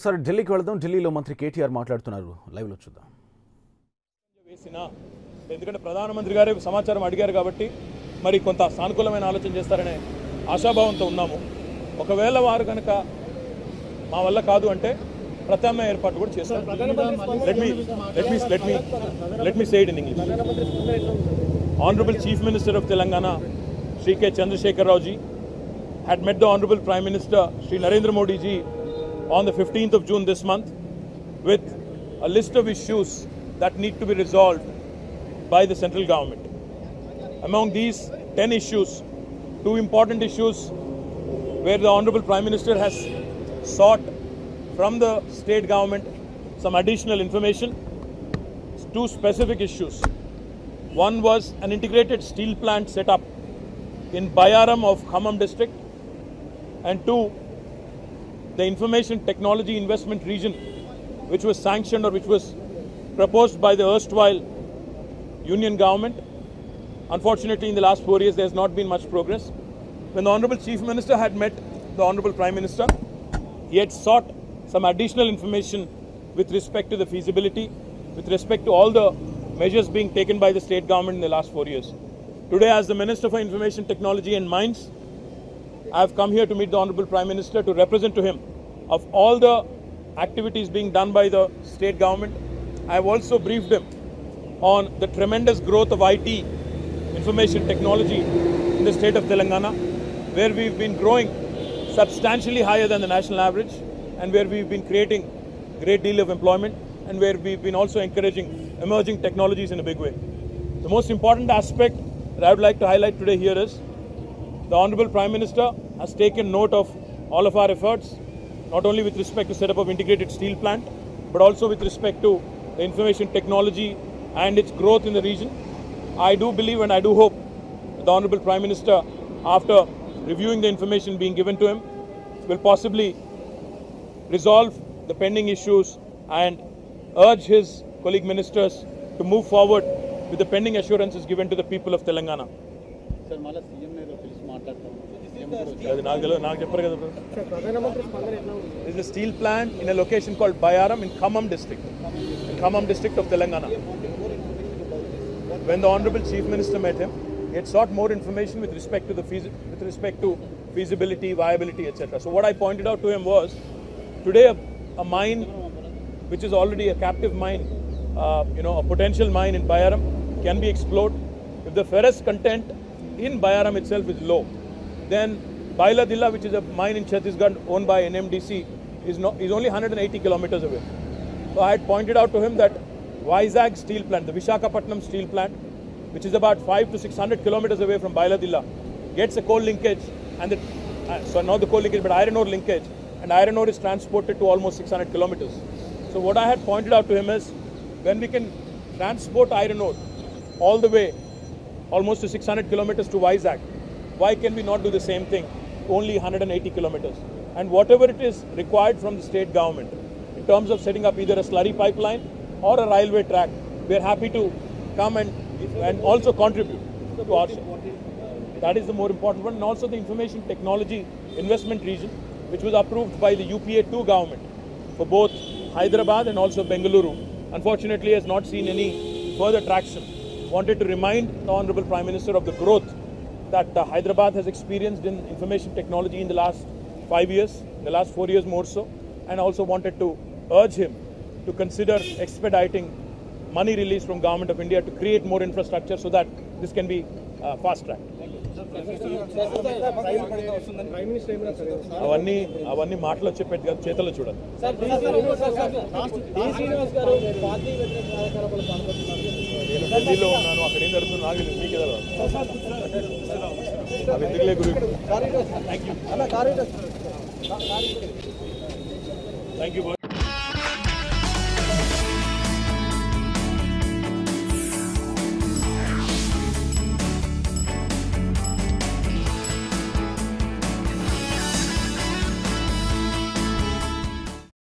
ఒకసారి ఢిల్లీకి వెళ్దాం. ఢిల్లీలో మంత్రి కేటీఆర్ మాట్లాడుతున్నారు. లైవ్లో చూద్దాం. ఎందుకంటే ప్రధానమంత్రి గారే సమాచారం అడిగారు కాబట్టి మరి కొంత సానుకూలమైన ఆలోచన చేస్తారనే ఆశాభావంతో ఉన్నాము. ఒకవేళ వారు కనుక మా వల్ల కాదు అంటే ప్రత్యామ్నాయ ఏర్పాటు కూడా చేస్తారు. Let me say it in English. Honorable Chief Minister of Telangana, Shri K. Chandrasekhar Rao ji, had met the Honorable Prime Minister, Shri Narendra Modi ji, on the 15th of June this month with a list of issues that need to be resolved by the central government. Among these 10 issues, 2 important issues where the Honorable Prime Minister has sought from the state government some additional information. 2 specific issues. One was an integrated steel plant set up in Bayaram of Khammam district, and 2, the information technology investment region which was sanctioned or which was proposed by the erstwhile union government. Unfortunately, in the last 4 years there has not been much progress. When the Honorable Chief Minister had met the Honorable Prime Minister, he had sought some additional information with respect to the feasibility, with respect to all the measures being taken by the state government in the last 4 years. Today, as the Minister for Information Technology and Mines, I have come here to meet the Honorable Prime Minister to represent to him of all the activities being done by the state government. I have also briefed him on the tremendous growth of IT, information technology in the state of Telangana, where we've been growing substantially higher than the national average and where we've been creating a great deal of employment and where we've been also encouraging emerging technologies in a big way. The most important aspect that I would like to highlight today here is the Honorable Prime Minister has taken note of all of our efforts, not only with respect to set up of integrated steel plant, but also with respect to the information technology and its growth in the region. I do believe and I do hope that the Honorable Prime Minister, after reviewing the information being given to him, will possibly resolve the pending issues and urge his colleague ministers to move forward with the pending assurances given to the people of Telangana. There is a steel plant in a location called Bayaram in Khammam district of Telangana. When the Honorable Chief Minister met him, he had sought more information with respect to feasibility, viability, etc. So what I pointed out to him was, today a mine which is already a captive mine, a potential mine in Bayaram can be explored. If the ferrous content in Bayaram itself is low, then Bailadilla, which is a mine in Chhattisgarh owned by NMDC, is only 180 kilometers away. So I had pointed out to him that Vizag steel plant, the Visakhapatnam steel plant, which is about 500 to 600 kilometers away from Bailadilla, gets a coal linkage, and not the coal linkage, but iron ore linkage, and iron ore is transported to almost 600 kilometers. So what I had pointed out to him is, when we can transport iron ore all the way almost to 600 kilometers to Vizag, why can we not do the same thing, only 180 kilometers? And whatever it is required from the state government in terms of setting up either a slurry pipeline or a railway track, we are happy to come and also contribute to our share. That is the more important one. And also the information technology investment region, which was approved by the UPA-2 government for both Hyderabad and also Bengaluru, unfortunately has not seen any further traction. Wanted to remind the Honorable Prime Minister of the growth that Hyderabad has experienced in information technology in the last 5 years, in the last 4 years more so, and also wanted to urge him to consider expediting money released from Government of India to create more infrastructure so that this can be fast-tracked. అవన్నీ మాటలో చెప్పేది కాదు, చేతల్లో చూడాలి. నేను ఢిల్లీలో ఉన్నాను, అక్కడ ఏం జరుగుతుందో నాకు తెలియదు, మీకే తెలియదు. అవి ఎందుకులే గురి. Thank you.